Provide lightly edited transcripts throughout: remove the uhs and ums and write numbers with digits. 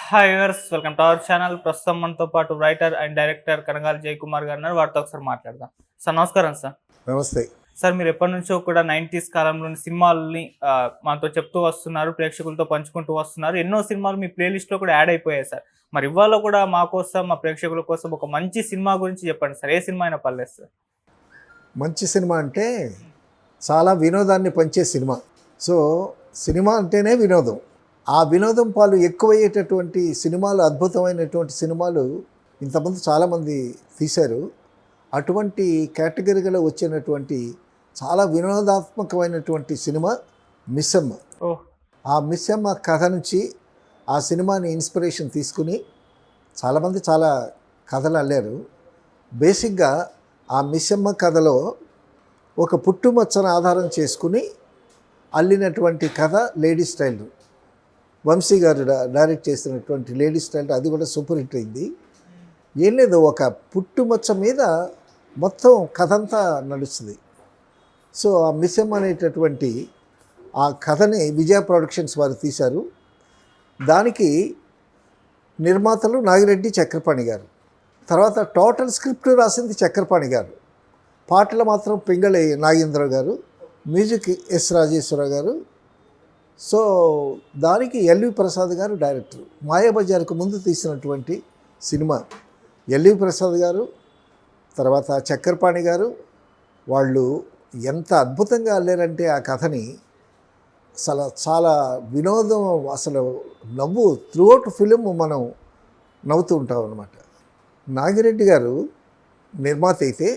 Hi viewers, welcome to our channel. ప్రస్తుతం మనతో పాటు writer and director Kanagala Jayakumar గారు ఉన్నారు. వారితో ఒకసారి మాట్లాడదాం. సార్ నమస్కారం సార్. నమస్తే. సార్ మీరు ఎప్పటి నుంచో కూడా 90s కాలంలోని సినిమాలని మనతో చెప్తూ వస్తున్నారు, ప్రేక్షకులతో పంచుకుంటూ వస్తున్నారు. ఎన్నో సినిమాలు మీ ప్లేలిస్ట్లో కూడా యాడ్ అయిపోయాయి సార్. మరి ఇవాళ కూడా మా కోసం, మా ప్రేక్షకుల కోసం ఒక మంచి సినిమా గురించి చెప్పండి సార్. ఏ సినిమా అయినా పర్లేదు సార్. మంచి సినిమా అంటే చాలా వినోదాన్ని పంచే సినిమా. సో సినిమా అంటేనే వినోదం. ఆ వినోదం పాలు ఎక్కువయ్యేటటువంటి సినిమాలు, అద్భుతమైనటువంటి సినిమాలు ఇంతకుముందు చాలామంది తీశారు. అటువంటి కేటగిరీలో వచ్చినటువంటి చాలా వినోదాత్మకమైనటువంటి సినిమా మిస్సమ్మ. ఆ మిస్సమ్మ కథ నుంచి ఆ సినిమాని ఇన్స్పిరేషన్ తీసుకుని చాలామంది చాలా కథలు అల్లారు. బేసిక్గా ఆ మిస్సమ్మ కథలో ఒక పుట్టుమచ్చను ఆధారం చేసుకుని అల్లినటువంటి కథ లేడీ స్టైల్. వంశీ గారు డైరెక్ట్ చేసినటువంటి లేడీ స్టైల్, అది కూడా సూపర్ హిట్ అయింది. ఏం లేదు, ఒక పుట్టుమచ్చ మీద మొత్తం కథ అంతా నడుస్తుంది. సో ఆ మిస్సమ్మ అనేటటువంటి ఆ కథని విజయ ప్రొడక్షన్స్ వారు తీశారు. దానికి నిర్మాతలు నాగిరెడ్డి చక్రపాణి గారు. తర్వాత టోటల్ స్క్రిప్ట్ రాసింది చక్రపాణి గారు. పాటలు మాత్రం పింగళి నాగేంద్ర గారు, మ్యూజిక్ ఎస్ రాజేశ్వర గారు. సో దానికి ఎల్వి ప్రసాద్ గారు డైరెక్టర్. మాయాబజార్కు ముందు తీసినటువంటి సినిమా. ఎల్వి ప్రసాద్ గారు, తర్వాత చక్రపాణి గారు, వాళ్ళు ఎంత అద్భుతంగా అల్లారంటే ఆ కథని. అసలు చాలా వినోదం, అసలు నవ్వు త్రూఅవుట్ ఫిలిం మనం నవ్వుతూ ఉంటాం అన్నమాట. నాగిరెడ్డి గారు నిర్మాత అయితే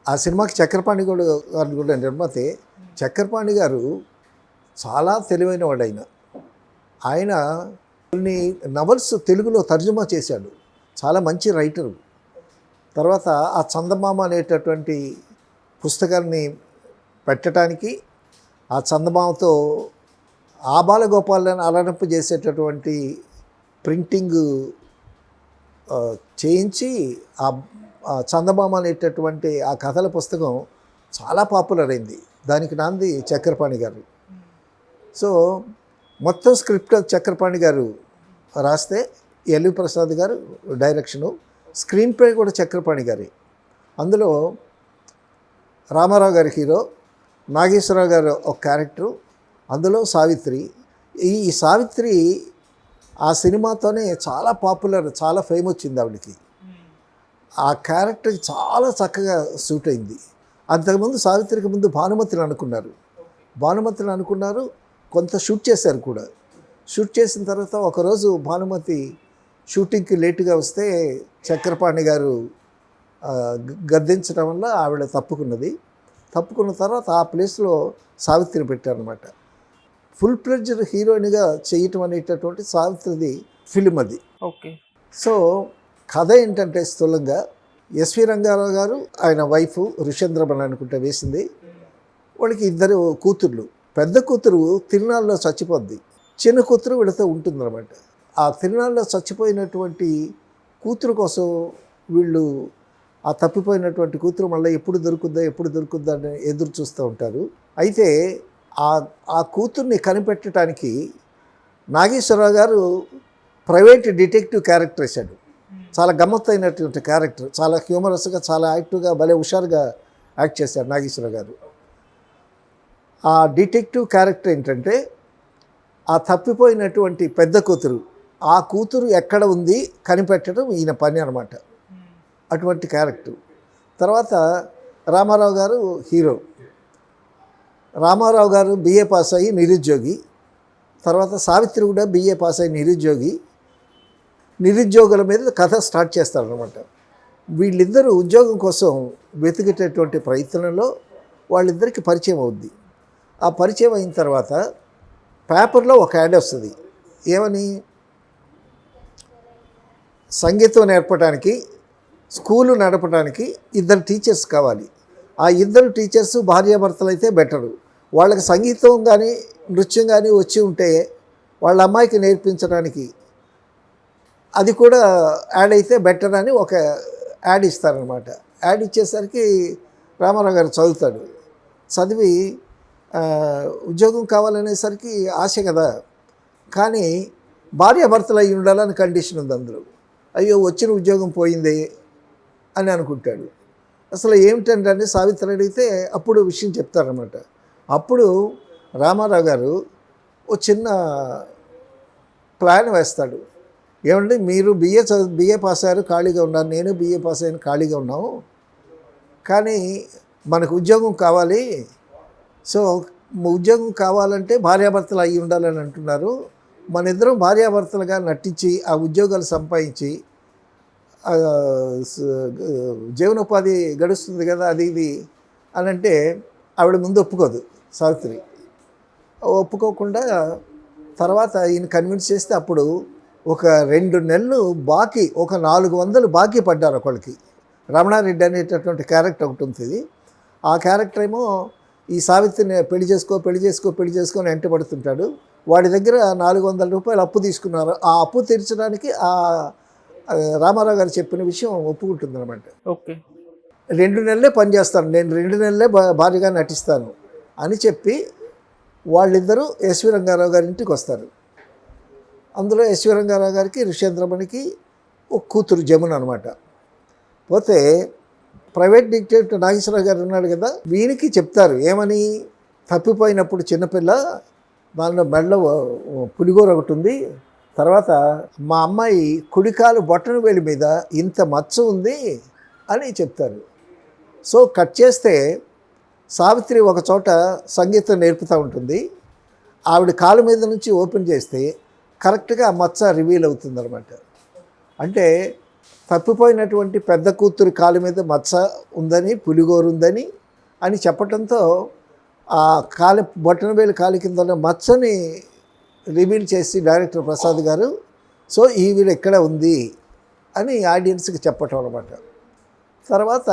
ఆ సినిమాకి చక్రపాణి గారు కూడా నిర్మాతే. చక్రపాణి గారు చాలా తెలివైన వాడు. ఆయన కొన్ని నవల్స్ తెలుగులో తర్జుమా చేశాడు. చాలా మంచి రైటరు. తర్వాత ఆ చందమామ అనేటటువంటి పుస్తకాన్ని పెట్టడానికి, ఆ చందమామతో ఆబాలగోపాలను అలరింప చేసేటటువంటి ప్రింటింగ్ చేయించి ఆ చందమామ అనేటటువంటి ఆ కథల పుస్తకం చాలా పాపులర్ అయింది. దానికి నాంది చక్రపాణి గారు. సో మొత్తం స్క్రిప్ట్ చక్రపాణి గారు రాస్తే, ఎల్వి ప్రసాద్ గారు డైరెక్షను, స్క్రీన్ ప్లే కూడా చక్రపాణి గారి. అందులో రామారావు గారి హీరో, నాగేశ్వరరావు గారు ఒక క్యారెక్టరు, అందులో సావిత్రి. ఈ సావిత్రి ఆ సినిమాతోనే చాలా పాపులర్, చాలా ఫేమ్ వచ్చింది ఆవిడకి. ఆ క్యారెక్టర్కి చాలా చక్కగా సూట్ అయింది. అంతకుముందు సావిత్రికి ముందు భానుమతిని అనుకున్నారు. కొంత షూట్ చేశారు కూడా. షూట్ చేసిన తర్వాత ఒకరోజు భానుమతి షూటింగ్కి లేటుగా వస్తే చక్రపాణి గారు గద్దించడం వల్ల ఆవిడ తప్పుకున్న తర్వాత ఆ ప్లేస్లో సావిత్రిని పెట్టారనమాట. ఫుల్ ప్లెడ్జ్డ్ హీరోయిన్గా చేయటం అనేటటువంటి సావిత్రిది ఫిలిం అది. ఓకే. సో కథ ఏంటంటే స్థూలంగా ఎస్వి రంగారావు గారు, ఆయన వైఫ్ ఋషేంద్రమణి అనుకుంటే వేసింది. వాళ్ళకి ఇద్దరు కూతుర్లు. పెద్ద కూతురు తిరునాళ్ళలో చచ్చిపోద్ది, చిన్న కూతురు వీళ్ళతో ఉంటుందన్నమాట. ఆ తిరునాళ్ళలో చచ్చిపోయినటువంటి కూతురు కోసం వీళ్ళు, ఆ తప్పిపోయినటువంటి కూతురు మళ్ళీ ఎప్పుడు దొరుకుద్దా అని ఎదురు చూస్తూ ఉంటారు. అయితే ఆ కూతుర్ని కనిపెట్టడానికి నాగేశ్వరరావు గారు ప్రైవేట్ డిటెక్టివ్ క్యారెక్టర్ వేశాడు. చాలా గమ్మత్తైనటువంటి క్యారెక్టర్, చాలా హ్యూమరస్గా, చాలా యాక్టివ్గా, భలే హుషారుగా యాక్ట్ చేశారు నాగేశ్వరరావు గారు. ఆ డిటెక్టివ్ క్యారెక్టర్ ఏంటంటే, ఆ తప్పిపోయినటువంటి పెద్ద కూతురు, ఆ కూతురు ఎక్కడ ఉంది కనిపెట్టడం ఈయన పని అనమాట. అటువంటి క్యారెక్టర్. తర్వాత రామారావు గారు హీరో. రామారావు గారు బిఏ పాస్ అయ్యి నిరుద్యోగి. తర్వాత సావిత్రి కూడా బిఏ పాస్ అయ్యి నిరుద్యోగుల మీద కథ స్టార్ట్ చేస్తారనమాట. వీళ్ళిద్దరూ ఉద్యోగం కోసం వెతికేటటువంటి ప్రయత్నంలో వాళ్ళిద్దరికి పరిచయం అవుద్ది. ఆ పరిచయం అయిన తర్వాత పేపర్లో ఒక యాడ్ వస్తుంది. ఏమని? సంగీతం నేర్పడానికి, స్కూలు నడపడానికి 2 టీచర్స్ కావాలి. ఆ 2 టీచర్స్ భార్యాభర్తలు అయితే బెటరు. వాళ్ళకి సంగీతం కానీ నృత్యం కానీ వచ్చి ఉంటే వాళ్ళ అమ్మాయికి నేర్పించడానికి అది కూడా యాడ్ అయితే బెటర్ అని ఒక యాడ్ ఇస్తారనమాట. యాడ్ ఇచ్చేసరికి రామారావు గారు చదువుతాడు. చదివి ఉద్యోగం కావాలనేసరికి ఆశ కదా. కానీ భార్యాభర్తలు అయి ఉండాలని కండిషన్ ఉంది అందులో. అయ్యో వచ్చిన ఉద్యోగం పోయింది అని అనుకుంటాడు. అసలు ఏమిటంటే సావిత్రి అడిగితే అప్పుడు విషయం చెప్తారన్నమాట. అప్పుడు రామారావు గారు ఓ చిన్న ప్లాన్ వేస్తాడు. ఏమండి మీరు బిఏ పాస్ అయ్యారు, ఖాళీగా ఉన్నారు, నేను బిఏ పాస్ అయ్యాను, ఖాళీగా ఉన్నాము, కానీ మనకు ఉద్యోగం కావాలి. సో ఉద్యోగం కావాలంటే భార్యాభర్తలు అయి ఉండాలని అంటున్నారు. మన ఇద్దరం భార్యాభర్తలుగా నటించి ఆ ఉద్యోగాలు సంపాదించి జీవనోపాధి గడుస్తుంది కదా అది ఇది అని అంటే ఆవిడ ముందు ఒప్పుకోదు సావిత్రి. ఒప్పుకోకుండా తర్వాత ఈయన కన్విన్స్ చేస్తే అప్పుడు ఒక 2 నెలలు బాకీ, ఒక 400 బాకీ పడ్డారు ఒకళ్ళకి. రమణారెడ్డి అనేటటువంటి క్యారెక్టర్ ఒకటి ఉంటుంది. ఆ క్యారెక్టర్ ఏమో ఈ సావిత్రిని పెళ్లి చేసుకో అని వెంటబడుతుంటాడు. వాడి దగ్గర 400 రూపాయలు అప్పు తీసుకున్నారు. ఆ అప్పు తీర్చడానికి ఆ రామారావు గారు చెప్పిన విషయం ఒప్పుకుంటుంది అనమాట. ఓకే, 2 నెలలే పనిచేస్తాను, నేను 2 నెలలే భారీగా నటిస్తాను అని చెప్పి వాళ్ళిద్దరూ ఎస్వి రంగారావు గారి ఇంటికి వస్తారు. అందులో ఎస్వి రంగారావు గారికి ఋషేంద్రమణికి ఒక కూతురు జమున అనమాట. పోతే ప్రైవేట్ డిటెక్టివ్ నాగేశ్వరరావు గారు ఉన్నాడు కదా, వీనికి చెప్తారు ఏమని, తప్పిపోయినప్పుడు చిన్నపిల్ల, దానిలో మెడలో పులిగోర ఒకటి ఉంది, తర్వాత మా అమ్మాయి కుడికాలు బొట్టన వేలి మీద ఇంత మచ్చ ఉంది అని చెప్తారు. సో కట్ చేస్తే సావిత్రి ఒక చోట సంగీతం నేర్పుతూ ఉంటుంది. ఆవిడ కాలు మీద నుంచి ఓపెన్ చేస్తే కరెక్ట్గా ఆ మచ్చ రివీల్ అవుతుందన్నమాట. అంటే తప్పిపోయినటువంటి పెద్ద కూతురు కాలు మీద మచ్చ ఉందని, పులిగోరు ఉందని అని చెప్పడంతో ఆ బొట్టనవేలు కాలు కింద ఉన్న మచ్చని రివీల్ చేసి డైరెక్టర్ ప్రసాద్ గారు సో ఈవిడ ఎక్కడ ఉంది అని ఆడియన్స్కి చెప్పటం అనమాట. తర్వాత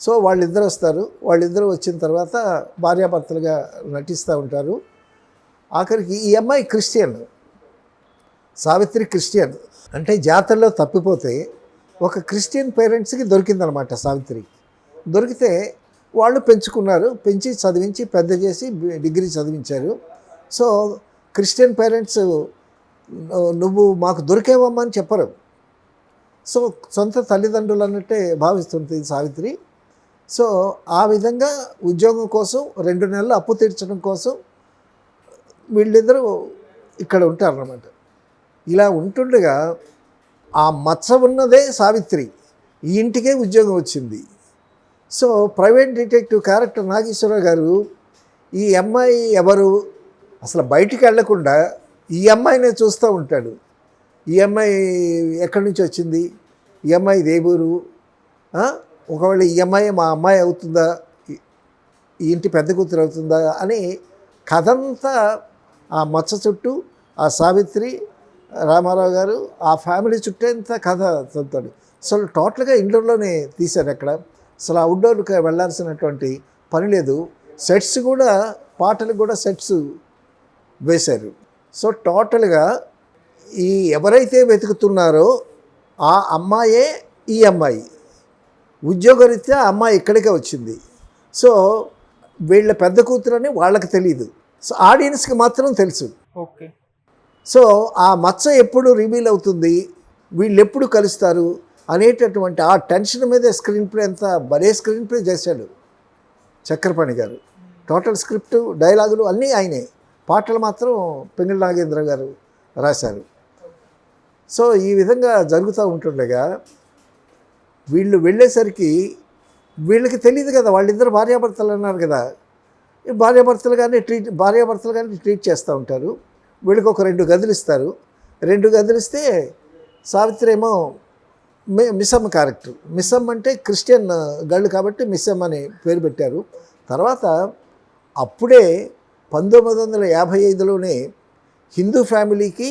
సో వాళ్ళిద్దరు వస్తారు. వాళ్ళిద్దరూ వచ్చిన తర్వాత భార్యాభర్తలుగా నటిస్తూ ఉంటారు. ఆఖరికి ఈ అమ్మాయి క్రిస్టియన్, సావిత్రి క్రిస్టియన్. అంటే జాతరలో తప్పిపోతే ఒక క్రిస్టియన్ పేరెంట్స్కి దొరికిందనమాట సావిత్రి. దొరికితే వాళ్ళు పెంచుకున్నారు, పెంచి చదివించి పెద్ద చేసి డిగ్రీ చదివించారు. సో క్రిస్టియన్ పేరెంట్స్ నువ్వు మాకు దొరికేవమ్మా అని చెప్పరు. సో సొంత తల్లిదండ్రులు అన్నట్టే భావిస్తుంది సావిత్రి. సో ఆ విధంగా ఉద్యోగం కోసం 2 నెలలు అప్పు తీర్చడం కోసం వీళ్ళిద్దరూ ఇక్కడ ఉంటారన్నమాట. ఇలా ఉంటుండగా ఆ మచ్చ ఉన్నదే సావిత్రి, ఈ ఇంటికే ఉద్యోగం వచ్చింది. So private detective character Nageswara Rao garu ఈ అమ్మాయి ఎవరు అసలు బయటికి వెళ్లకుండా ఈ అమ్మాయినే చూస్తూ ఉంటాడు. ఈ అమ్మాయి ఎక్కడి నుంచి వచ్చింది, ఈ అమ్మాయి దేవూరు, ఒకవేళ ఈ అమ్మాయి మా అమ్మాయి అవుతుందా, ఈ ఇంటి పెద్ద కూతురు అవుతుందా అని కథంతా ఆ మచ్చ చుట్టూ, ఆ సావిత్రి, రామారావు గారు ఆ ఫ్యామిలీ చుట్టేంత కథ చదువుతాడు. అసలు టోటల్గా ఇండోర్లోనే తీశారు. అక్కడ అసలు అవుట్డోర్కి వెళ్ళాల్సినటువంటి పని లేదు. సెట్స్ కూడా, పాటలకు కూడా సెట్స్ వేశారు. సో టోటల్గా ఈ ఎవరైతే వెతుకుతున్నారో ఆ అమ్మాయే ఈ అమ్మాయి. ఉద్యోగరీత్యా ఆ అమ్మాయి ఇక్కడికే వచ్చింది. సో వీళ్ళ పెద్ద కూతురని వాళ్ళకి తెలియదు, సో ఆడియన్స్కి మాత్రం తెలుసు. ఓకే. సో ఆ మచ్చ ఎప్పుడు రివీల్ అవుతుంది, వీళ్ళు ఎప్పుడు కలుస్తారు అనేటటువంటి ఆ టెన్షన్ మీదే స్క్రీన్ ప్లే అంతా భలే స్క్రీన్ ప్లే చేశాడు చక్రపాణి గారు. టోటల్ స్క్రిప్ట్, డైలాగులు అన్నీ ఆయనే, పాటలు మాత్రం పింగళ నాగేంద్ర గారు రాశారు. సో ఈ విధంగా జరుగుతూ ఉంటుండగా వీళ్ళు వెళ్ళేసరికి వీళ్ళకి తెలియదు కదా, వాళ్ళిద్దరు భార్యాభర్తలు అన్నారు కదా, భార్యాభర్తలుగానే ట్రీట్ చేస్తూ ఉంటారు. వీళ్ళకి ఒక 2 గదులు ఇస్తారు. 2 గదులు ఇస్తే సావిత్రి ఏమో మిస్సమ్మ క్యారెక్టర్. మిస్సమ్మ అంటే క్రిస్టియన్ గర్ల్ కాబట్టి మిస్సమ్మ అని పేరు పెట్టారు. తర్వాత అప్పుడే 1955లోనే హిందూ ఫ్యామిలీకి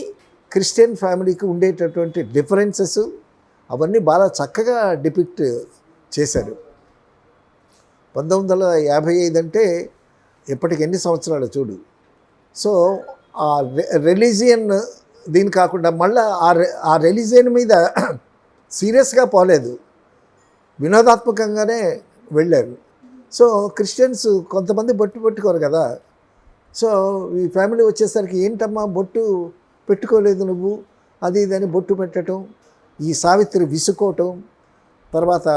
క్రిస్టియన్ ఫ్యామిలీకి ఉండేటటువంటి డిఫరెన్సెస్ అవన్నీ బాగా చక్కగా డిపిక్ట్ చేశారు. 1955 అంటే ఇప్పటికి ఎన్ని సంవత్సరాలు చూడు. సో ఆ రిలీజియన్ దీని కాకుండా మళ్ళీ ఆ రిలీజియన్ మీద సీరియస్గా పోలేదు, వినోదాత్మకంగానే వెళ్ళారు. సో క్రిస్టియన్స్ కొంతమంది బొట్టు పెట్టుకోరు కదా. సో ఈ ఫ్యామిలీ వచ్చేసరికి ఏంటమ్మా బొట్టు పెట్టుకోలేదు నువ్వు, అది ఇదని బొట్టు పెట్టడం, ఈ సావిత్రి విసుకోవటం, తర్వాత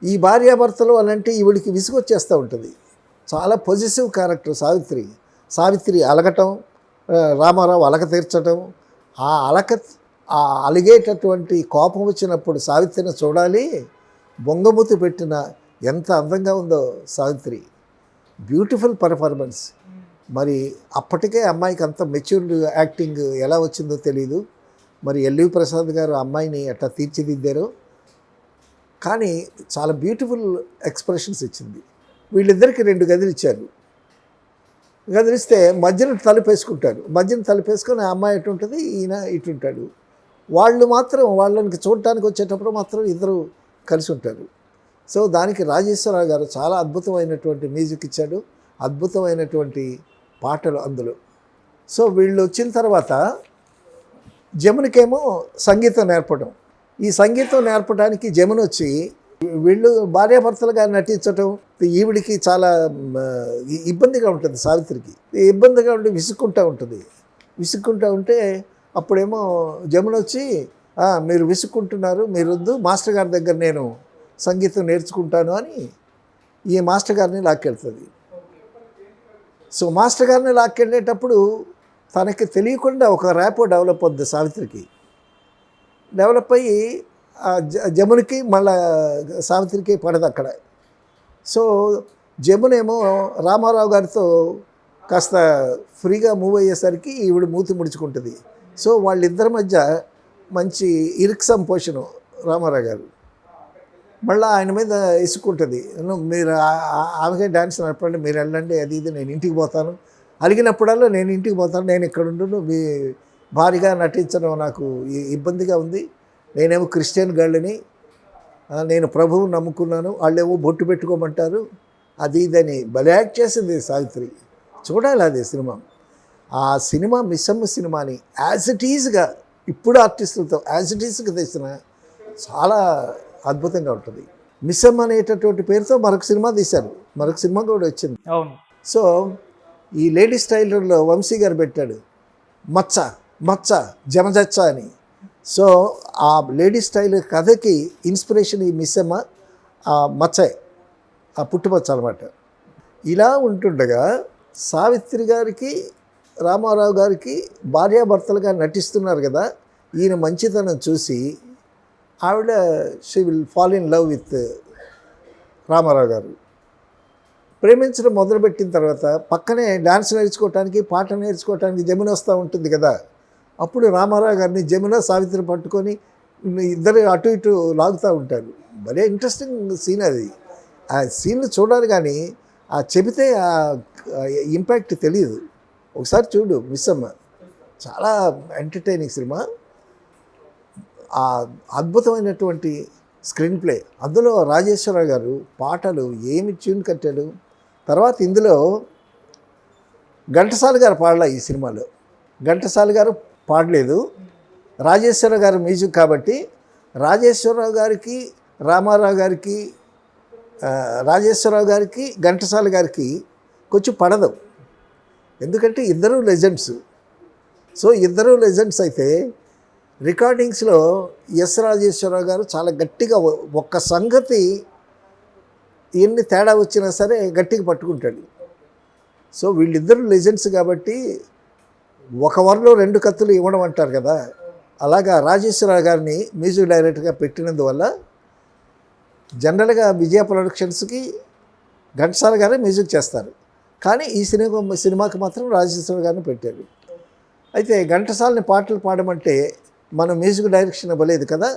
ఈ భార్యాభర్తలు అని అంటే ఈవిడికి విసుగొచ్చేస్తూ ఉంటుంది. చాలా పొజిటివ్ క్యారెక్టర్ సావిత్రి అలగటం, రామారావు అలక తీర్చటం, ఆ అలిగేటటువంటి కోపం వచ్చినప్పుడు సావిత్రిని చూడాలి, బొంగమూతి పెట్టిన ఎంత అందంగా ఉందో సావిత్రి, బ్యూటిఫుల్ పర్ఫార్మెన్స్. మరి అప్పటికే అమ్మాయికి అంత మెచ్యూర్డ్ యాక్టింగ్ ఎలా వచ్చిందో తెలియదు. మరి ఎల్వి ప్రసాద్ గారు అమ్మాయిని ఎట్లా తీర్చిదిద్దారో, కానీ చాలా బ్యూటిఫుల్ ఎక్స్ప్రెషన్స్ ఇచ్చింది. వీళ్ళిద్దరికి 2 గదులు ఇచ్చారు. గదిలిస్తే మధ్యన తలుపేసుకొని ఆ అమ్మాయి ఎటు ఉంటుంది, ఈయన ఇటు ఉంటాడు. వాళ్ళు మాత్రం వాళ్ళని చూడటానికి వచ్చేటప్పుడు మాత్రం ఇద్దరు కలిసి ఉంటారు. సో దానికి రాజేశ్వరరావు గారు చాలా అద్భుతమైనటువంటి మ్యూజిక్ ఇచ్చాడు, అద్భుతమైనటువంటి పాటలు అందులో. సో వీళ్ళు వచ్చిన తర్వాత జమునకేమో సంగీతం నేర్పడం. ఈ సంగీతం నేర్పడానికి జమున వచ్చి వీళ్ళు భార్యాభర్తలుగా నటించటం ఈవిడికి చాలా ఇబ్బందిగా ఉంటుంది. సావిత్రికి ఇబ్బందిగా ఉండి విసుక్కుంటూ ఉంటే అప్పుడేమో జమున వచ్చి మీరు విసుక్కుంటున్నారు, మీరు వద్దు, మాస్టర్ గారి దగ్గర నేను సంగీతం నేర్చుకుంటాను అని ఈ మాస్టర్ గారిని లాక్కెళ్తుంది. సో మాస్టర్ గారిని లాక్కెళ్ళేటప్పుడు తనకి తెలియకుండా ఒక ర్యాపో డెవలప్ అవుద్ది సావిత్రికి. డెవలప్ అయ్యి జమునికి మళ్ళా సావిత్రికి పడదు అక్కడ. సో జమునేమో రామారావు గారితో కాస్త ఫ్రీగా మూవ్ అయ్యేసరికి ఈవిడ మూతి ముడుచుకుంటుంది. సో వాళ్ళిద్దరి మధ్య మంచి ఇరుక్సం పోషను రామారావు గారు. మళ్ళీ ఆయన మీద ఇసుక్కుంటుంది, మీరు ఆమెకే డ్యాన్స్ నడపండి, మీరు వెళ్ళండి, అది ఇది, నేను ఇంటికి పోతాను. అడిగినప్పుడల్లా నేను ఇంటికి పోతాను, నేను ఇక్కడ ఉండును, మీ భారీగా నటించడం నాకు ఇబ్బందిగా ఉంది, నేనేమో క్రిస్టియన్ గర్ల్ని, నేను ప్రభువుని నమ్ముకున్నాను, వాళ్ళేమో బొట్టు పెట్టుకోమంటారు, అది ఇదని భలే యాక్ట్ చేసింది సావిత్రి. చూడాలి అది సినిమా. ఆ సినిమా మిస్సమ్మ సినిమాని యాజ్ ఇట్ ఈజ్గా ఇప్పుడు ఆర్టిస్టులతో యాజ్ ఇట్ ఈజ్గా తెచ్చిన చాలా అద్భుతంగా ఉంటుంది. మిస్సమ్మ అనేటటువంటి పేరుతో మరొక సినిమా తీశారు, మరొక సినిమా కూడా వచ్చింది. అవును. సో ఈ లేడీ స్టైలర్లో వంశీ గారు పెట్టాడు మచ్చ జమజచ్చ అని. సో ఆ లేడీ స్టైల్ కథకి ఇన్స్పిరేషన్ ఈ మిస్సమ్మ, ఆ మచ్చే, ఆ పుట్టుమచ్చ అనమాట. ఇలా ఉంటుండగా సావిత్రి గారికి రామారావు గారికి భార్యాభర్తలుగా నటిస్తున్నారు కదా, ఈయన మంచితనం చూసి ఆవిడ she will fall in love with Rama Rao garu. ప్రేమించడం మొదలుపెట్టిన తర్వాత పక్కనే డ్యాన్స్ నేర్చుకోవటానికి, పాట నేర్చుకోవటానికి జమున వస్తూ ఉంటుంది కదా, అప్పుడు రామారావు గారిని జమున సావిత్రి పట్టుకొని ఇద్దరు అటు ఇటు లాగుతూ ఉంటారు. భలే ఇంట్రెస్టింగ్ సీన్ అది. ఆ సీన్లు చూడాలి కానీ ఆ చెబితే ఆ ఇంపాక్ట్ తెలియదు. ఒకసారి చూడు మిస్సమ్మ, చాలా ఎంటర్టైనింగ్ సినిమా, ఆ అద్భుతమైనటువంటి స్క్రీన్ ప్లే. అందులో రాజేశ్వరరావు గారు పాటలు ఏమి ట్యూన్ కట్టాడు. తర్వాత ఇందులో ఘంటసాల గారు పాడలే ఈ సినిమాలో, ఘంటసాల గారు పాడలేదు, రాజేశ్వరరావు గారు మ్యూజిక్ కాబట్టి రాజేశ్వరరావు గారికి రామారావు గారికి రాజేశ్వరరావు గారికి ఘంటసాల గారికి కొంచెం పడదు, ఎందుకంటే ఇద్దరు లెజెండ్స్. సో ఇద్దరు లెజెండ్స్ అయితే రికార్డింగ్స్లో ఎస్ రాజేశ్వరరావు గారు చాలా గట్టిగా ఒక్క సంగతి ఎన్ని తేడా వచ్చినా సరే గట్టిగా పట్టుకుంటాడు. సో వీళ్ళిద్దరు లెజెండ్స్ కాబట్టి ఒక వరలో 2 కత్తులు ఇవ్వడం అంటారు కదా, అలాగా రాజేశ్వరరావు గారిని మ్యూజిక్ డైరెక్టర్గా పెట్టినందువల్ల జనరల్గా విజయ ప్రొడక్షన్స్కి ఘంటసాల గారే మ్యూజిక్ చేస్తారు, కానీ ఈ సినిమాకి మాత్రం రాజేశ్వరరావు గారిని పెట్టారు. అయితే ఘంటసాలని పాటలు పాడమంటే మనం మ్యూజిక్ డైరెక్షన్ ఇవ్వలేదు కదా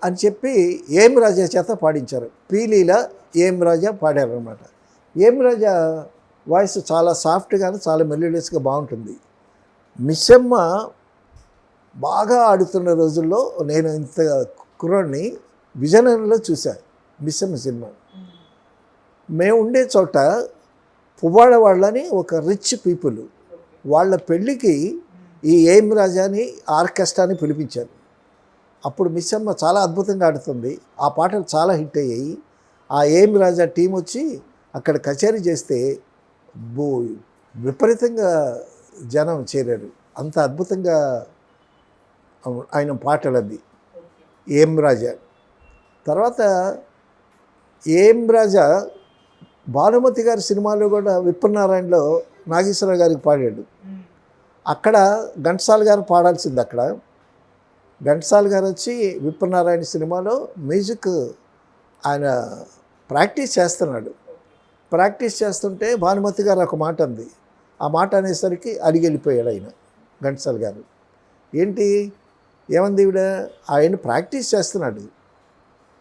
అని చెప్పి ఏం రాజా చేత పాడించారు. పీలీల ఏం రాజా పాడారనమాట. ఏం రాజా వాయిస్ చాలా సాఫ్ట్గాను చాలా మెలోడియస్గా బాగుంటుంది. మిస్సమ్మ బాగా ఆడుతున్న రోజుల్లో నేను ఇంత కుర్రాడిని విజయనగరంలో చూశాను మిస్సమ్మ సినిమా. మేము ఉండే చోట పువ్వాడ వాళ్ళని ఒక రిచ్ పీపుల్, వాళ్ళ పెళ్ళికి ఈ ఏం రాజాని ఆర్కెస్ట్రాని పిలిపించారు. అప్పుడు మిస్సమ్మ చాలా అద్భుతంగా ఆడుతుంది, ఆ పాటలు చాలా హిట్ అయ్యాయి. ఆ ఏం రాజా టీం వచ్చి అక్కడ కచేరీ చేస్తే విపరీతంగా జనం చేరారు. అంత అద్భుతంగా ఆయన పాటలది. ఏం రాజా తర్వాత ఏం రాజా భానుమతి గారి సినిమాలో కూడా విప్పనారాయణలో నాగేశ్వరరావు గారికి పాడాడు. అక్కడ ఘంటసాల గారు పాడాల్సింది. అక్కడ ఘంటసాల గారు వచ్చి విప్పనారాయణ సినిమాలో మ్యూజిక్ ఆయన ప్రాక్టీస్ చేస్తున్నాడు. ప్రాక్టీస్ చేస్తుంటే భానుమతి గారు ఒక మాట అంది. ఆ మాట అనేసరికి అడిగి వెళ్ళిపోయాడు ఆయన ఘంటసాల గారు. ఏంటి ఏమంది ఈవిడ? ఆయన ప్రాక్టీస్ చేస్తున్నాడు.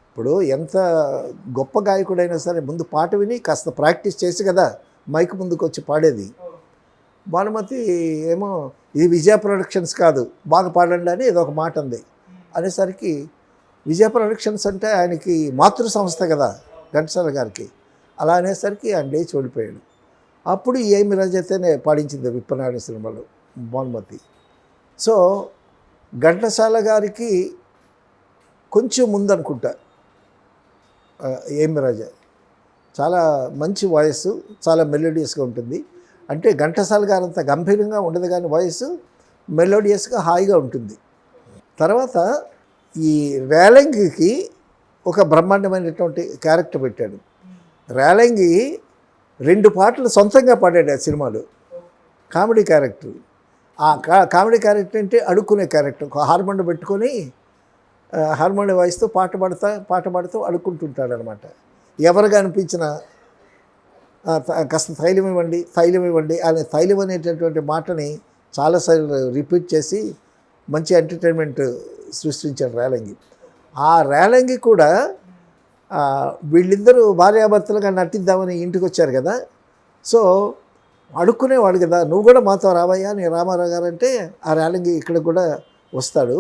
ఇప్పుడు ఎంత గొప్ప గాయకుడైనా సరే ముందు పాట విని కాస్త ప్రాక్టీస్ చేసి కదా మైక్ ముందుకు వచ్చి పాడేది. భానుమతి ఏమో ఇది విజయ ప్రొడక్షన్స్ కాదు, బాగా పాడండి అని ఏదో ఒక మాట ఉంది. అనేసరికి విజయ ప్రొడక్షన్స్ అంటే ఆయనకి మాతృ సంస్థ కదా ఘంటసాల గారికి. అలా అనేసరికి ఆయన లేచి ఓడిపోయాడు. అప్పుడు ఏమి రాజైతేనే పాడించింది విప్పనారాయణ సినిమాలో భానుమతి. సో ఘంటసాల గారికి కొంచెం ముందనుకుంటా ఏమి రాజా. చాలా మంచి వాయిస్, చాలా మెలోడియస్గా ఉంటుంది. అంటే ఘంటసాల గారు అంత గంభీరంగా ఉండదు కానీ వాయిస్ మెలోడియస్గా హాయిగా ఉంటుంది. తర్వాత ఈ రేలంగికి ఒక బ్రహ్మాండమైనటువంటి క్యారెక్టర్ పెట్టాడు. రేలంగి 2 పాటలు సొంతంగా పాడాడు ఆ సినిమాలో. Comedy character. ఆ కామెడీ క్యారెక్టర్ అంటే అడుక్కునే క్యారెక్టర్. హార్మోనియం పెట్టుకొని హార్మోనియం వాయిస్తూ పాట పాడుతూ అడుక్కుంటుంటాడు అనమాట. ఎవరుగా అనిపించిన కాస్త తైలం ఇవ్వండి అనే తైలం అనేటటువంటి మాటని చాలాసార్లు రిపీట్ చేసి మంచి ఎంటర్టైన్మెంట్ సృష్టించాడు రేలంగి. ఆ రేలంగి కూడా వీళ్ళిద్దరూ భార్యాభర్తలుగా నటిద్దామని ఇంటికి వచ్చారు కదా. సో అడుక్కునేవాడు కదా, నువ్వు కూడా మాతో రావయ్యా అని రామారావు గారు అంటే ఆ రేలంగి ఇక్కడ కూడా వస్తాడు.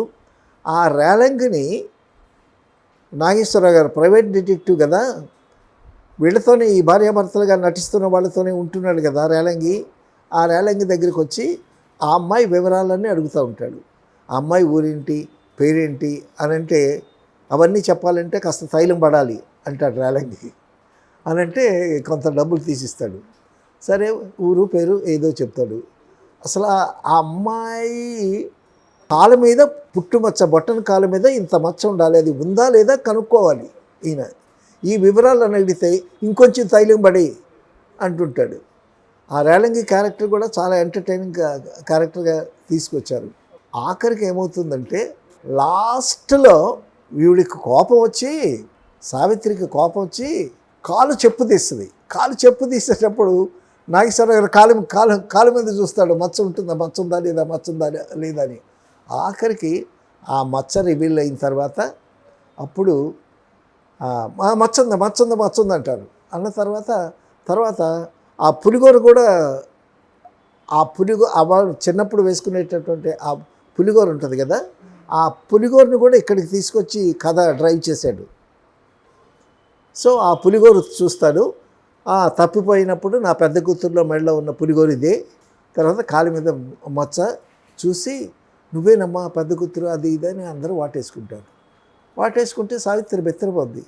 ఆ రేలంగిని నాగేశ్వరరావు గారు ప్రైవేట్ డిటెక్టివ్ కదా, వీళ్ళతోనే ఈ భార్యాభర్తలుగా నటిస్తున్న వాళ్ళతోనే ఉంటున్నాడు కదా రేలంగి. ఆ రేలంగి దగ్గరికి వచ్చి ఆ అమ్మాయి వివరాలన్నీ అడుగుతూ ఉంటాడు. ఆ అమ్మాయి ఊరేంటి, పేరేంటి అని అంటే అవన్నీ చెప్పాలంటే కాస్త తైలం పడాలి అంటాడు రేలంగి. అని అంటే కొంత డబ్బులు తీసిస్తాడు. సరే ఊరు పేరు ఏదో చెప్తాడు. అసలు ఆ అమ్మాయి కాళ్ళ మీద పుట్టుమచ్చ, బొట్టన కాళ్ళ మీద ఇంత మచ్చ ఉండాలి, అది ఉందా లేదా కనుక్కోవాలి ఈయన. ఈ వివరాలను అడిగితే ఇంకొంచెం తైలం పడి అంటుంటాడు. ఆ రేలంగి క్యారెక్టర్ కూడా చాలా ఎంటర్టైనింగ్ క్యారెక్టర్గా తీసుకొచ్చారు. ఆఖరికి ఏమవుతుందంటే లాస్ట్లో వీడికి కోపం వచ్చి, సావిత్రికి కోపం వచ్చి కాలు చెప్పు తీస్తుంది. కాలు చెప్పు తీసేటప్పుడు నాగేశ్వరరావు గారు కాలు మీద చూస్తాడు, మచ్చ ఉందా లేదా అని. ఆఖరికి ఆ మచ్చ రివీల్ అయిన తర్వాత అప్పుడు మచ్చ ఉంది అంటారు. అన్న తర్వాత ఆ పులిగోర కూడా వాళ్ళు చిన్నప్పుడు వేసుకునేటటువంటి ఆ పులిగోర ఉంటుంది కదా, ఆ పులిగోరని కూడా ఇక్కడికి తీసుకొచ్చి కథ డ్రైవ్ చేశాడు. సో ఆ పులిగోర చూస్తాడు. తప్పిపోయినప్పుడు నా పెద్ద కూతుర్లో మెడలో ఉన్న పులిగోర ఇదే. తర్వాత కాలు మీద మచ్చ చూసి నువ్వేనమ్మా పెద్ద కూతురు అది ఇదని అందరూ వాటేసుకుంటే సావిత్రి బెత్తరపోద్ది.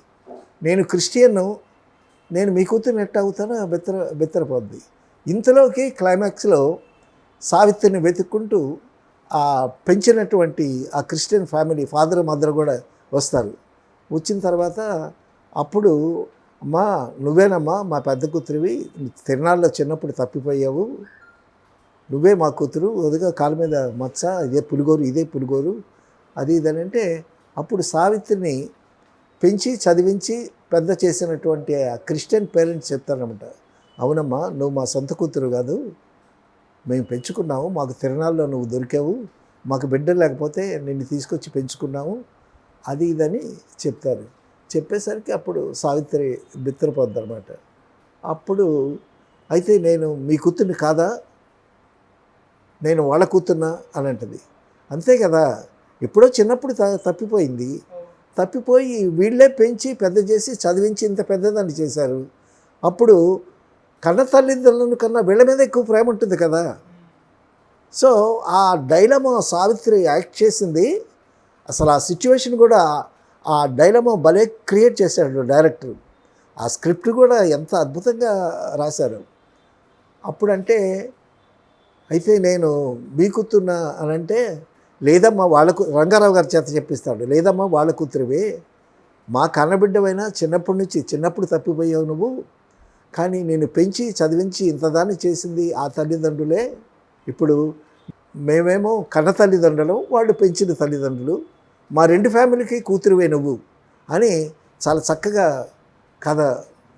నేను క్రిస్టియన్ను, నేను మీ కూతురుని ఎట్ట అవుతానో బెత్తరపోద్ది. ఇంతలోకి క్లైమాక్స్లో సావిత్రిని వెతుక్కుంటూ పెంచినటువంటి ఆ క్రిస్టియన్ ఫ్యామిలీ ఫాదర్ మదర్ కూడా వస్తారు. వచ్చిన తర్వాత అప్పుడు అమ్మా నువ్వేనమ్మా మా పెద్ద కూతురివి, తిరునాళ్ళలో చిన్నప్పుడు తప్పిపోయావు, నువ్వే మా కూతురు, అదిగా కాలు మీద మచ్చ, ఇదే పులిగోరు అది ఇదని అంటే అప్పుడు సావిత్రిని పెంచి చదివించి పెద్ద చేసినటువంటి ఆ క్రిస్టియన్ పేరెంట్స్ చెప్తారనమాట, అవునమ్మా నువ్వు మా సొంత కూతురు కాదు, మేము పెంచుకున్నాము, మాకు తిరునాళ్ళలో నువ్వు దొరికావు, మాకు బిడ్డ లేకపోతే నిన్ను తీసుకొచ్చి పెంచుకున్నాము అది ఇదని చెప్తారు. చెప్పేసరికి అప్పుడు సావిత్రి బిత్తరపోద్ది అనమాట. అప్పుడు అయితే నేను మీ కూతుర్ని కాదా, నేను వాళ్ళ కూతున్నా అని అంటది. అంతే కదా, ఎప్పుడో చిన్నప్పుడు తప్పిపోయి వీళ్ళే పెంచి పెద్ద చేసి చదివించి ఇంత పెద్దదాన్ని చేశారు. అప్పుడు కన్న తల్లిదండ్రులను కన్నా వీళ్ళ మీద ఎక్కువ ప్రేమ ఉంటుంది కదా. సో ఆ డైలమా సావిత్రి యాక్ట్ చేసింది. అసలు ఆ సిచ్యువేషన్ కూడా ఆ డైలమా భలే క్రియేట్ చేశాడు డైరెక్టర్. ఆ స్క్రిప్ట్ కూడా ఎంత అద్భుతంగా రాశారు. అప్పుడంటే అయితే నేను బీకుతున్నా అని అంటే, లేదమ్మా వాళ్ళకు రంగారావు గారి చేత చెప్పిస్తాడు, లేదమ్మా వాళ్ళ కూతురివే, మా కన్నబిడ్డవైనా చిన్నప్పుడు తప్పిపోయావు నువ్వు, కానీ నేను పెంచి చదివించి ఇంతదాన్ని చేసింది ఆ తల్లిదండ్రులే. ఇప్పుడు మేమేమో కన్న తల్లిదండ్రులు, వాళ్ళు పెంచిన తల్లిదండ్రులు, మా రెండు ఫ్యామిలీకి కూతురువే నువ్వు అని చాలా చక్కగా కథ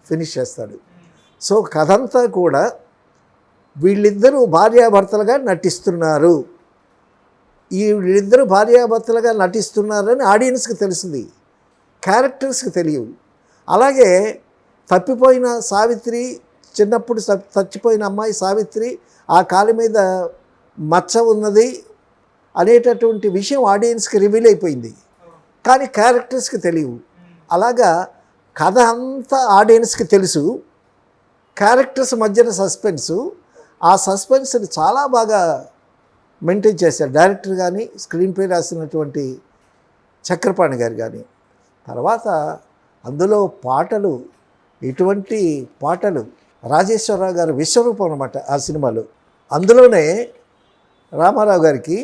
ఫినిష్ చేస్తాడు. సో కథ అంతా కూడా వీళ్ళిద్దరూ భార్యాభర్తలుగా నటిస్తున్నారు. వీళ్ళిద్దరూ భార్యాభర్తలుగా నటిస్తున్నారని ఆడియన్స్కి తెలుస్తుంది, క్యారెక్టర్స్కి తెలియవు. అలాగే తప్పిపోయిన సావిత్రి, చిన్నప్పుడు చచ్చిపోయిన అమ్మాయి సావిత్రి, ఆ కాలి మీద మచ్చ ఉన్నది అనేటటువంటి విషయం ఆడియన్స్కి రివీల్ అయిపోయింది, కానీ క్యారెక్టర్స్కి తెలియవు. అలాగా కథ అంతా ఆడియన్స్కి తెలుసు, క్యారెక్టర్స్ మధ్యన సస్పెన్సు, ఆ సస్పెన్స్ని చాలా బాగా మెయింటైన్ చేశారు డైరెక్టర్ కానీ, స్క్రీన్ ప్లే రాసినటువంటి చక్రపాణి గారు కానీ. తర్వాత అందులో పాటలు, ఇటువంటి పాటలు, రాజేశ్వరరావు గారు విశ్వరూపం అన్నమాట ఆ సినిమాలో. అందులోనే రామారావు గారికి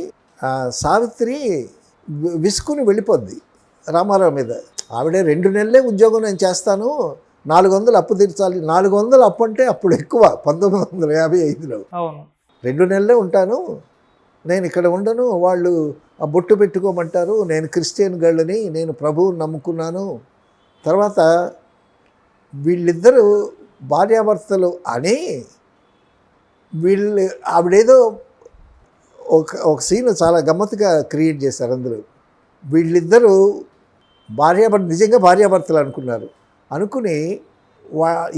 సావిత్రి విసుకుని వెళ్ళిపోద్ది రామారావు మీద. ఆవిడే 2 నెలలే ఉద్యోగం నేను చేస్తాను, 400 అప్పు తీర్చాలి. 400 అప్పు అంటే అప్పుడు ఎక్కువ, 1955లో. 2 నెలలే ఉంటాను, నేను ఇక్కడ ఉండను, వాళ్ళు ఆ బొట్టు పెట్టుకోమంటారు, నేను క్రిస్టియన్ గర్ల్ని, నేను ప్రభువుని నమ్ముకున్నాను. తర్వాత వీళ్ళిద్దరూ భార్యాభర్తలు అని ఆవిడేదో ఒక సీన్ చాలా గమ్మత్తుగా క్రియేట్ చేశారు అందులో. వీళ్ళిద్దరూ నిజంగా భార్యాభర్తలు అనుకుని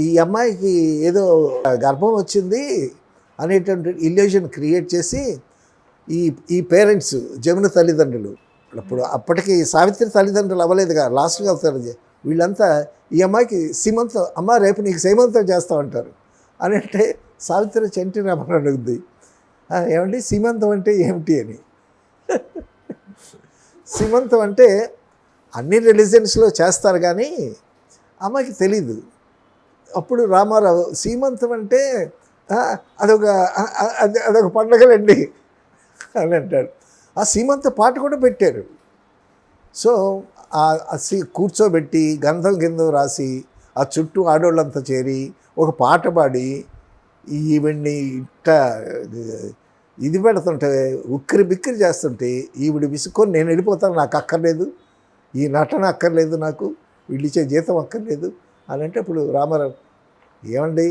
ఈ అమ్మాయికి ఏదో గర్భం వచ్చింది అనేటువంటి ఇల్యూషన్ క్రియేట్ చేసి ఈ పేరెంట్స్, జమున తల్లిదండ్రులు, అప్పటికి సావిత్రి తల్లిదండ్రులు అవ్వలేదుగా, లాస్ట్గా అవుతారు, వీళ్ళంతా ఈ అమ్మాయికి సీమంతం, అమ్మ రేపు నీకు సీమంతం చేస్తామంటారు అని అంటే సావిత్రి చెంటి రామని అడుగుద్ది, ఏమండి సీమంతం అంటే ఏమిటి అని. సీమంతం అంటే అన్ని రిలీజియన్స్లో చేస్తారు కానీ అమ్మాయికి తెలీదు. అప్పుడు రామారావు సీమంతం అంటే అదొక పండగలండి అని అంటాడు. ఆ సీమంత పాట కూడా పెట్టారు. సో కూర్చోబెట్టి గంధం గింధం రాసి ఆ చుట్టూ ఆడవాళ్ళంతా చేరి ఒక పాట పాడి ఈవిడ్ని ఇట్ట ఇది పెడుతుంటే ఉక్కిరి బిక్కిరి చేస్తుంటే ఈవిడ విసుక్కొని నేను వెళ్ళిపోతాను, నాకు అక్కర్లేదు, ఈ నటన అక్కర్లేదు, నాకు వీళ్ళు ఇచ్చే జీతం అక్కర్లేదు అని అంటే, ఇప్పుడు రామారావు ఏమండి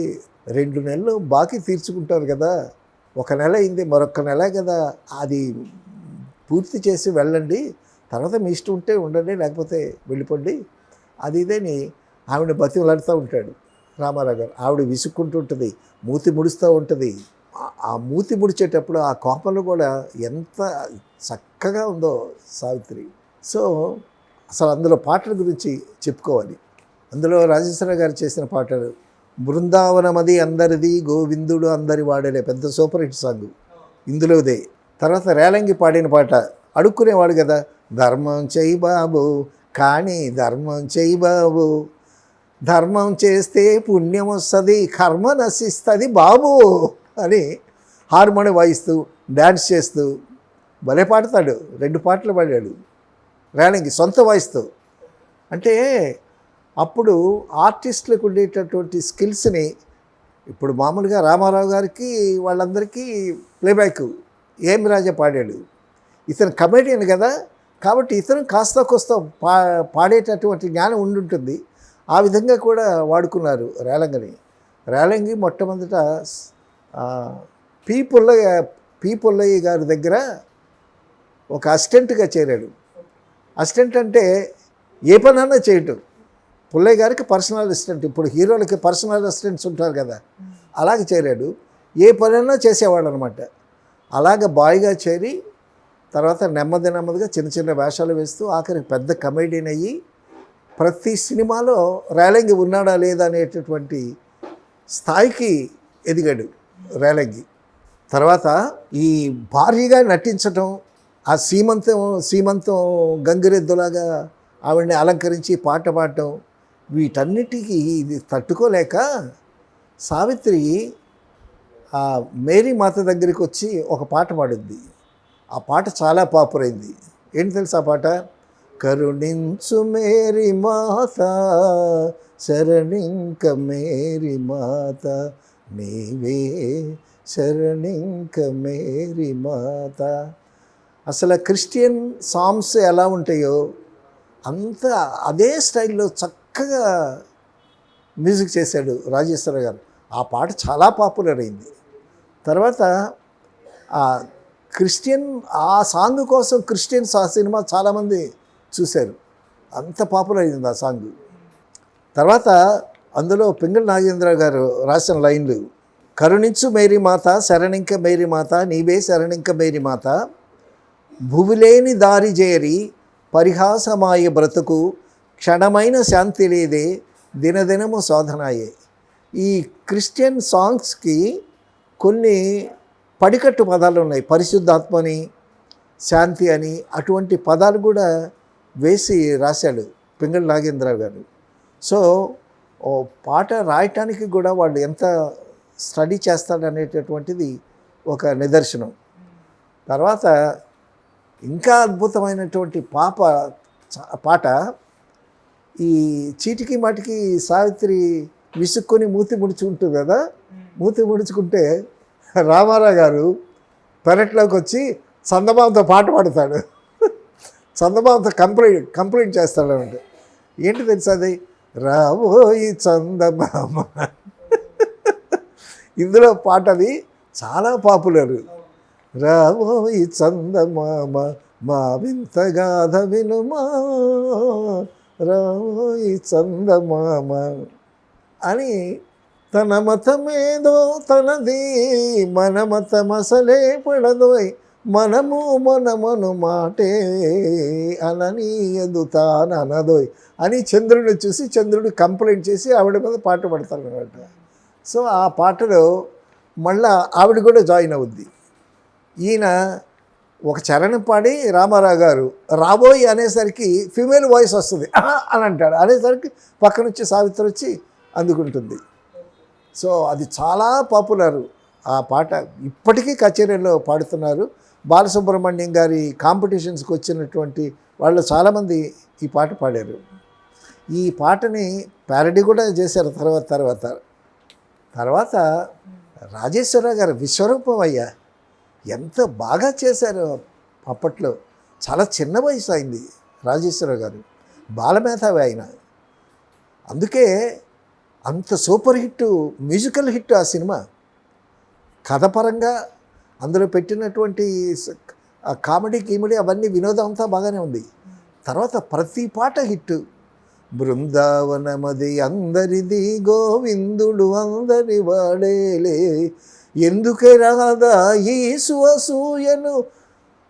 2 నెలలు బాకీ తీర్చుకుంటారు కదా, 1 నెల అయింది, మరొక నెల కదా, అది పూర్తి చేసి వెళ్ళండి, తర్వాత మీ ఇష్టం ఉంటే ఉండండి, లేకపోతే వెళ్ళిపోండి, అది ఇదేని ఆవిడ బతిమలాడుతూ ఉంటాడు రామారావు గారు. ఆవిడ విసుక్కుంటూ ఉంటుంది, మూతి ముడుస్తూ ఉంటుంది. ఆ మూతి ముడిచేటప్పుడు ఆ కోపంలో కూడా ఎంత చక్కగా ఉందో సావిత్రి. సో అసలు అందులో పాటల గురించి చెప్పుకోవాలి. అందులో రాజేశ్వరరావు గారు చేసిన పాటలు, బృందావనమది అందరిది, గోవిందుడు అందరి వాడలే, పెద్ద సూపర్ హిట్ సాంగ్ ఇందులోదే. తర్వాత రేలంగి పాడిన పాట, అడుక్కునేవాడు కదా, ధర్మం చెయ్యి బాబు, కానీ ధర్మం చెయ్యి బాబు, ధర్మం చేస్తే పుణ్యం వస్తుంది, కర్మ నశిస్తుంది బాబు అని హార్మోని వాయిస్తూ డ్యాన్స్ చేస్తూ భలే పాడతాడు. 2 పాటలు పాడాడు రేలంగి సొంత వాయిస్తూ. అంటే అప్పుడు ఆర్టిస్టులకు ఉండేటటువంటి స్కిల్స్ని ఇప్పుడు మామూలుగా రామారావు గారికి వాళ్ళందరికీ ప్లేబ్యాక్ ఏం రాజా పాడాడు, ఇతను కమెడియన్ కదా, కాబట్టి ఇతను కాస్త కోస్త పాడేటటువంటి జ్ఞానం ఉండుంటుంది. ఆ విధంగా కూడా వాడుకున్నారు రేలంగిని. రేలంగి మొట్టమొదట పి పుల్లయ్య గారి దగ్గర ఒక అసిస్టెంట్గా చేరాడు. అసిస్టెంట్ అంటే ఏ పనైనా చేయటం. పుల్లయ్య గారికి పర్సనల్ అసిస్టెంట్, ఇప్పుడు హీరోలకి పర్సనల్ అసిస్టెంట్స్ ఉంటారు కదా, అలాగే చేరాడు. ఏ పనైనా చేసేవాడు అనమాట. అలాగ బాయ్గా చేరి తర్వాత నెమ్మదిగా చిన్న చిన్న వేషాలు వేస్తూ ఆఖరికి పెద్ద కమెడియన్ అయ్యి ప్రతి సినిమాలో రేలంగి ఉన్నాడా లేదా అనేటటువంటి స్థాయికి ఎదిగాడు రేలంగి. తర్వాత ఈ భారీగా నటించటం, ఆ సీమంతం గంగిరెద్దులాగా ఆవిడని అలంకరించి పాట పాడటం, వీటన్నిటికీ ఇది తట్టుకోలేక సావిత్రి ఆ మేరీ మాత దగ్గరికి వచ్చి ఒక పాట పాడుద్ది. ఆ పాట చాలా పాపులర్ అయింది. ఏంటి తెలుసా ఆ పాట? కరుణించు మేరీ మాత శరణింక మేరీ మాత, నీవే శరణింక మేరీ మాత. అసలు క్రిస్టియన్ సాంగ్స్ ఎలా ఉంటాయో అంత అదే స్టైల్లో చక్కగా మ్యూజిక్ చేశాడు రాజేశ్వర గారు. ఆ పాట చాలా పాపులర్ అయింది. తర్వాత ఆ క్రిస్టియన్ ఆ సాంగ్ కోసం క్రిస్టియన్స్ ఆ సినిమా చాలామంది చూశారు. అంత పాపులర్ అయింది ఆ సాంగ్. తర్వాత అందులో పింగళి నాగేంద్ర గారు రాసిన లైన్లు, కరుణించు మేరీ మాత శరణింక మేరీ మాత, నీవే శరణింక మేరీ మాత, భువిలేని దారి చేరి పరిహాసమాయ బ్రతుకు, క్షణమైన శాంతి లేదే దినదినము శోధనాయే. ఈ క్రిస్టియన్ సాంగ్స్కి కొన్ని పడికట్టు పదాలు ఉన్నాయి. పరిశుద్ధాత్మని, శాంతి అని అటువంటి పదాలు కూడా వేసి రాశాడు పింగళి నాగేంద్ర గారు. సో ఓ పాట రాయటానికి కూడా వాళ్ళు ఎంత స్టడీ చేస్తాడనేటటువంటిది ఒక నిదర్శనం. తర్వాత ఇంకా అద్భుతమైనటువంటి పాట ఈ చీటికి మాటికి సావిత్రి విసుక్కొని మూతి ముడుచుకుంటుంది కదా. మూతి ముడుచుకుంటే రామారావు గారు పెరట్లోకి వచ్చి చందమామతో పాట పాడతాడు. చందమామతో కంప్లైంట్ చేస్తాడు అంటే ఏంటి తెలుసా అది? రావోయి చందమామ. ఇందులో పాట అది చాలా పాపులర్. రావోయి చందమామ మా వింత గాథ వినుమా, రావోయి చందమామ అని. తన మతమేదో తనది, మన మతమసలే పడదోయ్, మనము మనమను మాటే అనని ఎదుతానదోయ్ అని చంద్రుడిని చూసి చంద్రుడు కంప్లైంట్ చేసి ఆవిడ మీద పాట పడతారు అన్నమాట. సో ఆ పాటలో మళ్ళా ఆవిడ కూడా జాయిన్ అవుద్ది. ఈయన ఒక చరణం పాడి రామారావు గారు రాబోయ్ అనేసరికి ఫిమేల్ వాయిస్ వస్తుంది అని అంటాడు. అనేసరికి పక్క నుంచి సావిత్రి వచ్చి అందుకుంటుంది. సో అది చాలా పాపులర్ ఆ పాట. ఇప్పటికీ కచేరీలో పాడుతున్నారు. బాలసుబ్రహ్మణ్యం గారి కాంపిటీషన్స్కి వచ్చినటువంటి వాళ్ళు చాలామంది ఈ పాట పాడారు. ఈ పాటని ప్యారడీ కూడా చేశారు తర్వాత రాజేశ్వరరావు గారు విశ్వరూపం అయ్యా ఎంత బాగా చేశారు అప్పట్లో. చాలా చిన్న వయసు అయింది రాజేశ్వరరావు గారు, బాలమేధావి ఆయన. అందుకే అంత సూపర్ హిట్, మ్యూజికల్ హిట్ ఆ సినిమా. కథపరంగా అందులో పెట్టినటువంటి కామెడీ కీమెడీ అవన్నీ వినోదం అంతా బాగానే ఉంది. తర్వాత ప్రతి పాట హిట్. బృందావనమది అందరిది, గోవిందుడు అందరి వాడేలే, ఎందుకే రాదా ఈ సువసూయను,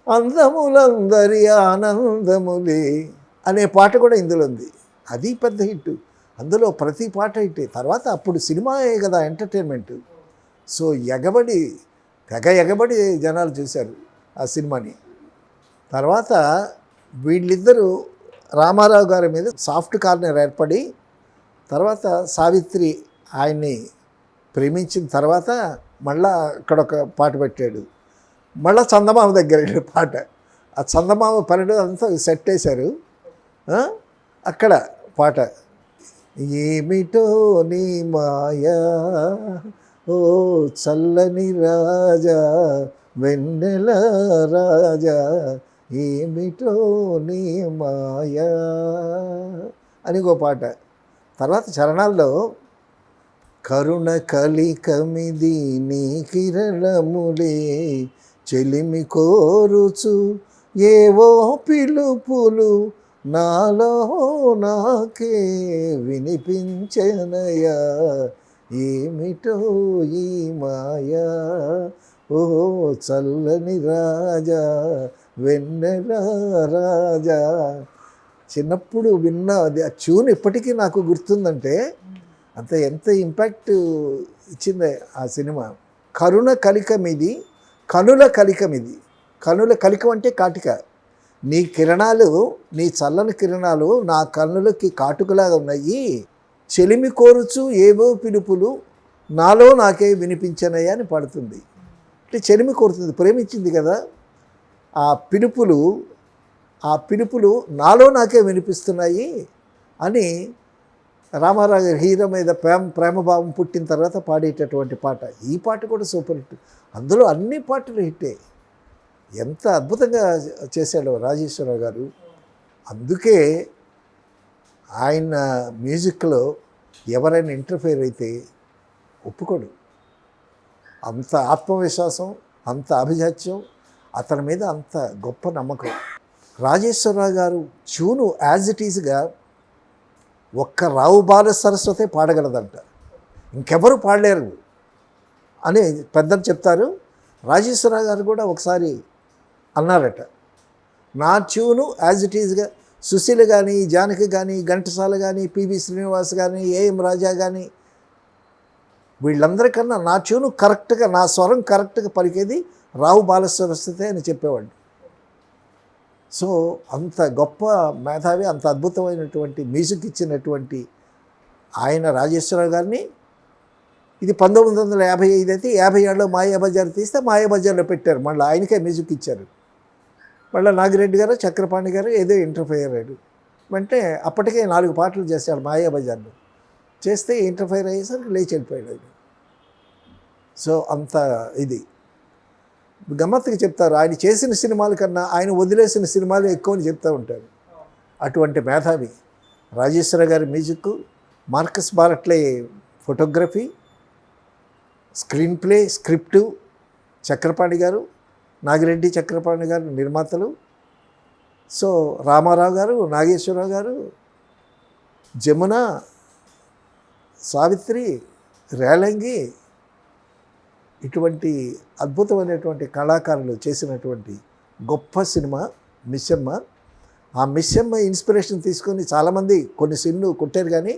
అందములందరి ఆనందములే అనే పాట కూడా ఇందులో ఉంది. అది పెద్ద హిట్. అందులో ప్రతి పాట హిట్టే. తర్వాత అప్పుడు సినిమాయే కదా ఎంటర్టైన్మెంట్. సో ఎగబడి జనాలు చూశారు ఆ సినిమాని. తర్వాత వీళ్ళిద్దరూ రామారావు గారి మీద సాఫ్ట్ కార్నర్ ఏర్పడి తర్వాత సావిత్రి ఆయన్ని ప్రేమించిన తర్వాత మళ్ళా అక్కడ ఒక పాట పెట్టాడు. మళ్ళీ చందమామ దగ్గర పాట. ఆ చందమామ పన్నెండు అంతా సెట్ వేశారు. అక్కడ పాట ఏమిటో నీ మాయా ఓ చల్లని రాజా వెన్నెల రాజా, ఏమిటో నీ మాయా అని ఒక పాట. తర్వాత చరణాల్లో కరుణ కలికమిది నీ కిరణములే, చెలిమి కోరుచు ఏవో పిలుపులు నాలో నాకే వినిపించనయా, ఏమిటో ఈ మాయా ఓ చల్లని రాజా వెన్నెల రాజా. చిన్నప్పుడు విన్న అది ఆ ట్యూన్ ఇప్పటికీ నాకు గుర్తుందంటే అంత ఎంత ఇంపాక్ట్ ఇచ్చింది ఆ సినిమా. కరుణ కలికమిది, కనుల కలికమిది. కనుల కలికం అంటే కాటిక. నీ కిరణాలు, నీ చల్లని కిరణాలు నా కన్నులకి కాటుకలాగా ఉన్నాయి. చెలిమి కోరుచు ఏవో పిలుపులు నాలో నాకే వినిపించనయ్యా అని పాడుతుంది. అంటే చెలిమి కోరుతుంది, ప్రేమించింది కదా. ఆ పిలుపులు నాలో నాకే వినిపిస్తున్నాయి అని రామారావు గారి హీరో మీద ప్రేమభావం పుట్టిన తర్వాత పాడేటటువంటి పాట. ఈ పాట కూడా సూపర్ హిట్. అందులో అన్ని పాటలు హిట్టే. ఎంత అద్భుతంగా చేశాడో రాజేశ్వరరావు గారు. అందుకే ఆయన మ్యూజిక్లో ఎవరైనా ఇంటర్ఫేర్ అయితే ఒప్పుకోడు. అంత ఆత్మవిశ్వాసం, అంత అభిజాత్యం, అతని మీద అంత గొప్ప నమ్మకం. రాజేశ్వరరావు గారు ట్యూను యాజ్ ఇట్ ఈజ్గా ఒక్క రావు బాల సరస్వతే పాడగలదంట, ఇంకెవరు పాడలేరు అని పెద్దలు చెప్తారు. రాజేశ్వరరావు గారు కూడా ఒకసారి అన్నారట, నా ట్యూను యాజ్ ఇట్ ఈజ్గా సుశీల కానీ, జానకి కానీ, ఘంటసాల కానీ, పివి శ్రీనివాస్ కానీ, ఏఎం రాజా కానీ, వీళ్ళందరికన్నా నా ట్యూను కరెక్ట్గా, నా స్వరం కరెక్ట్గా పలికేది రావు బాల సరస్వతే అని చెప్పేవాడు. సో అంత గొప్ప మేధావి, అంత అద్భుతమైనటువంటి మ్యూజిక్ ఇచ్చినటువంటి ఆయన రాజేశ్వరరావు గారిని, ఇది 1955 అయితే 57లో మాయాబజార్ తీస్తే మాయాబజార్లో పెట్టారు, మళ్ళీ ఆయనకే మ్యూజిక్ ఇచ్చారు. మళ్ళీ నాగిరెడ్డి గారు, చక్రపాణి గారు ఏదో ఇంటర్ఫైర్ అయ్యాడు. అంటే అప్పటికే 4 పాటలు చేశాడు మాయాబజార్లో. చేస్తే ఇంటర్ఫైర్ అయ్యేసరికి లేచి వెళ్ళిపోయాడు ఆయన. సో అంత ఇది గమ్మత్తుగా చెప్తారు. ఆయన చేసిన సినిమాల కన్నా ఆయన వదిలేసిన సినిమాలు ఎక్కువ అని చెప్తూ ఉంటారు. అటువంటి మేధావి రాజేశ్వర గారి music, Marcus Bartley photography, screenplay, script, Chakrapani గారు, నాగిరెడ్డి చక్రపాణి గారు నిర్మాతలు. సో రామారావు గారు, నాగేశ్వరరావు గారు, జమున, సావిత్రి, రేలంగి, ఇటువంటి అద్భుతమైనటువంటి కళాకారులు చేసినటువంటి గొప్ప సినిమా మిస్సమ్మ. ఆ మిస్సమ్మ ఇన్స్పిరేషన్ తీసుకొని చాలామంది కొన్ని సిన్ను కొట్టారు కానీ,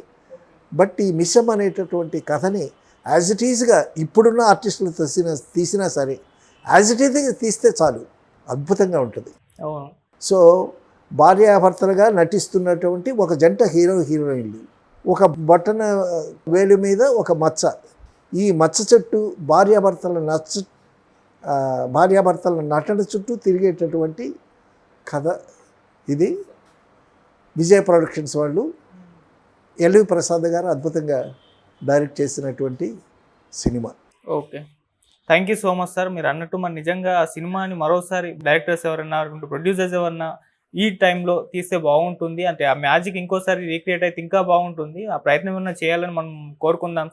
బట్ ఈ మిస్సమ్మ అనేటటువంటి కథని యాజ్ ఇట్ ఈజ్గా ఇప్పుడున్న ఆర్టిస్టులు తీసినా సరే యాజ్ ఇట్ ఈజ్గా తీస్తే చాలు, అద్భుతంగా ఉంటుంది. సో భార్యాభర్తలుగా నటిస్తున్నటువంటి ఒక జంట హీరోయిన్లు, ఒక బటన వేలు మీద ఒక మచ్చ, ఈ మచ్చ చుట్టూ భార్యాభర్తల నటన చుట్టూ తిరిగేటటువంటి కథ ఇది. విజయ్ ప్రొడక్షన్స్ వాళ్ళు, ఎల్వి ప్రసాద్ గారు అద్భుతంగా డైరెక్ట్ చేసినటువంటి cinema. Okay, thank you so much sir. మీరు అన్నట్టు మరి నిజంగా ఆ సినిమాని మరోసారి డైరెక్టర్స్ ఎవరన్నా, ప్రొడ్యూసర్స్ ఎవరన్నా ఈ టైంలో తీస్తే బాగుంటుంది, అంటే ఆ మ్యాజిక్ ఇంకోసారి రీక్రియేట్ అయితే ఇంకా బాగుంటుంది. ఆ ప్రయత్నం ఏమన్నా చేయాలని మనం కోరుకుందాం.